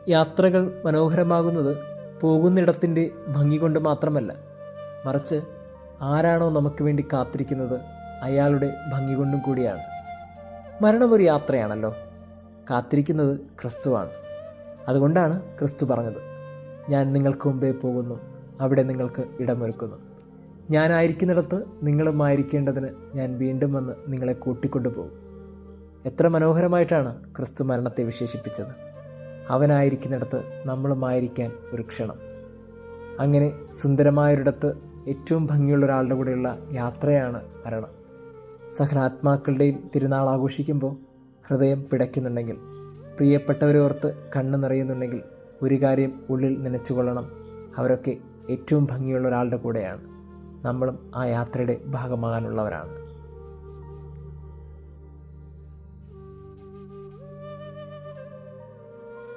യാത്രകൾ മനോഹരമാകുന്നത് പോകുന്നിടത്തിൻ്റെ ഭംഗി കൊണ്ട് മാത്രമല്ല, മറിച്ച് ആരാണോ നമുക്ക് വേണ്ടി കാത്തിരിക്കുന്നത് അയാളുടെ ഭംഗി കൊണ്ടും കൂടിയാണ്. മരണം ഒരു യാത്രയാണല്ലോ. കാത്തിരിക്കുന്നത് ക്രിസ്തുവാണ്. അതുകൊണ്ടാണ് ക്രിസ്തു പറഞ്ഞത്, ഞാൻ നിങ്ങൾക്ക് മുമ്പേ പോകുന്നു, അവിടെ നിങ്ങൾക്ക് ഇടമൊരുക്കുന്നു. ഞാനായിരിക്കുന്നിടത്ത് നിങ്ങളുമായിരിക്കേണ്ടതിന് ഞാൻ വീണ്ടും വന്ന് നിങ്ങളെ കൂട്ടിക്കൊണ്ടുപോകും. എത്ര മനോഹരമായിട്ടാണ് ക്രിസ്തു മരണത്തെ വിശേഷിപ്പിച്ചത്. അവനായിരിക്കുന്നിടത്ത് നമ്മളുമായിരിക്കാൻ ഒരു ക്ഷണം. അങ്ങനെ സുന്ദരമായൊരിടത്ത് ഏറ്റവും ഭംഗിയുള്ള ഒരാളുടെ കൂടെയുള്ള യാത്രയാണ് മരണം. സകലാത്മാക്കളുടെയും തിരുനാൾ ആഘോഷിക്കുമ്പോൾ ഹൃദയം പിടയ്ക്കുന്നുണ്ടെങ്കിൽ, പ്രിയപ്പെട്ടവരെ ഓർത്ത് കണ്ണ് നിറയുന്നുണ്ടെങ്കിൽ, ഒരു കാര്യം ഉള്ളിൽ നനച്ചുകൊള്ളണം, അവരൊക്കെ ഏറ്റവും ഭംഗിയുള്ള ഒരാളുടെ കൂടെയാണ്. നമ്മളും ആ യാത്രയുടെ ഭാഗമാകാനുള്ളവരാണ്.